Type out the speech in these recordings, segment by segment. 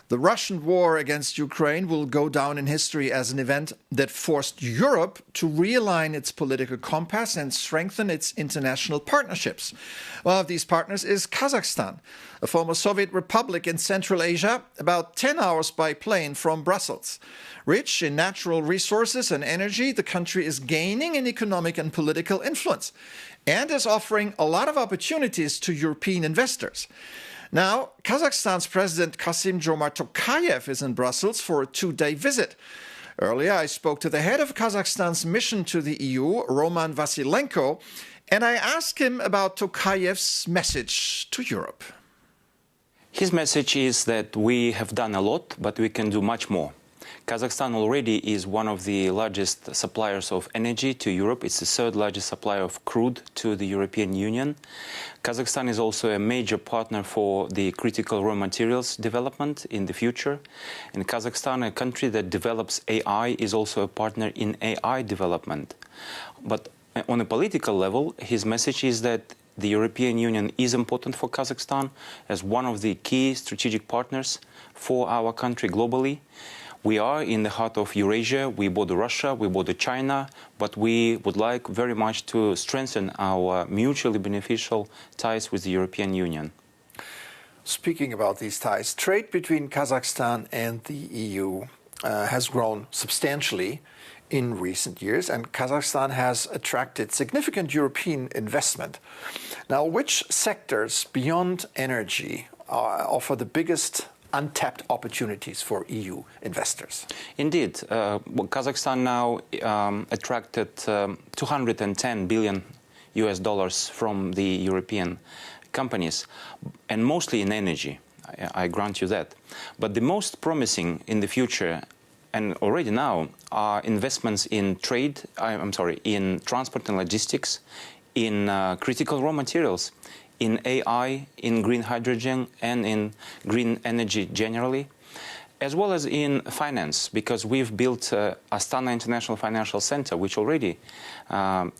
The Russian war against Ukraine will go down in history as an event that forced Europe to realign its political compass and strengthen its international partnerships. One of these partners is Kazakhstan, a former Soviet republic in Central Asia, about 10 hours by plane from Brussels. Rich in natural resources and energy, the country is gaining in economic and political influence and is offering a lot of opportunities to European investors. Now, Kazakhstan's President Kassym-Jomart Tokayev is in Brussels for a 2-day visit. Earlier, I spoke to the head of Kazakhstan's mission to the EU, Roman Vasilenko, and I asked him about Tokayev's message to Europe. His message is that we have done a lot, but we can do much more. Kazakhstan already is one of the largest suppliers of energy to Europe. It's the third largest supplier of crude to the European Union. Kazakhstan is also a major partner for the critical raw materials development in the future. And Kazakhstan, a country that develops AI, is also a partner in AI development. But on a political level, his message is that the European Union is important for Kazakhstan as one of the key strategic partners for our country globally. We are in the heart of Eurasia, we border Russia, we border China, but we would like very much to strengthen our mutually beneficial ties with the European Union. Speaking about these ties, trade between Kazakhstan and the EU has grown substantially in recent years, and Kazakhstan has attracted significant European investment. Now, which sectors beyond energy offer the biggest untapped opportunities for EU investors? Indeed, Kazakhstan now attracted 210 billion US dollars from the European companies, and mostly in energy. I grant you that. But the most promising in the future, and already now, are investments in in transport and logistics, in critical raw materials, in AI, in green hydrogen, and in green energy generally, as well as in finance, because we've built Astana International Financial Center, which already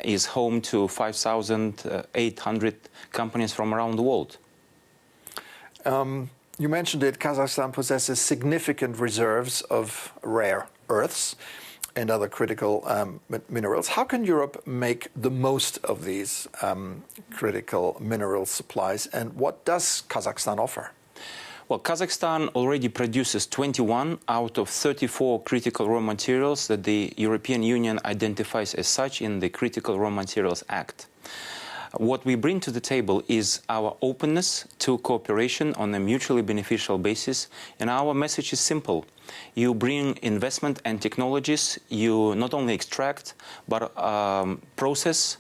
is home to 5,800 companies from around the world. You mentioned that Kazakhstan possesses significant reserves of rare earths and other critical minerals. How can Europe make the most of these critical mineral supplies, and what does Kazakhstan offer? Well, Kazakhstan already produces 21 out of 34 critical raw materials that the European Union identifies as such in the Critical Raw Materials Act. What we bring to the table is our openness to cooperation on a mutually beneficial basis, and our message is simple. You bring investment and technologies, you not only extract, but process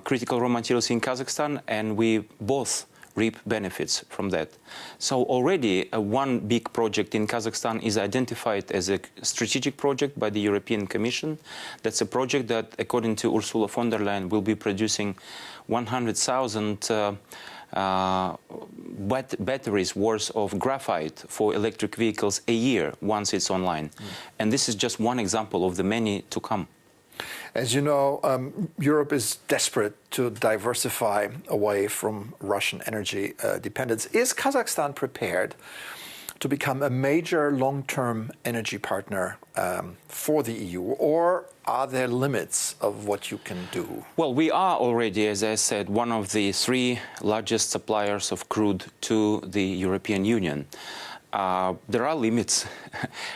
critical raw materials in Kazakhstan, and we both reap benefits from that. So already one big project in Kazakhstan is identified as a strategic project by the European Commission. That's a project that, according to Ursula von der Leyen, will be producing 100,000 batteries worth of graphite for electric vehicles a year once it's online. And this is just one example of the many to come. As you know, Europe is desperate to diversify away from Russian energy dependence. Is Kazakhstan prepared to become a major long-term energy partner for the EU, or are there limits of what you can do? Well, we are already, as I said, one of the 3 largest suppliers of crude to the European Union. There are limits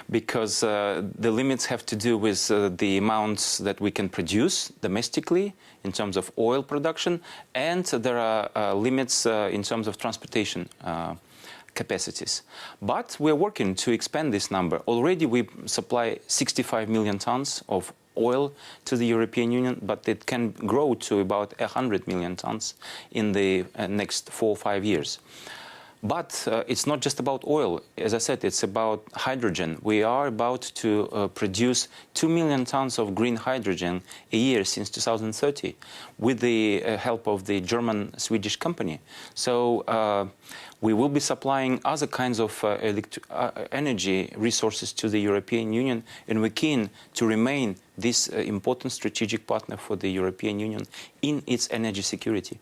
because the limits have to do with the amounts that we can produce domestically in terms of oil production, and there are limits in terms of transportation capacities. But we're working to expand this number. Already we supply 65 million tons of oil to the European Union, but it can grow to about 100 million tons in the next 4 or 5 years. But it's not just about oil. As I said, it's about hydrogen. We are about to produce 2 million tons of green hydrogen a year since 2030 with the help of the German-Swedish company. So we will be supplying other kinds of energy resources to the European Union, and we're keen to remain this important strategic partner for the European Union in its energy security.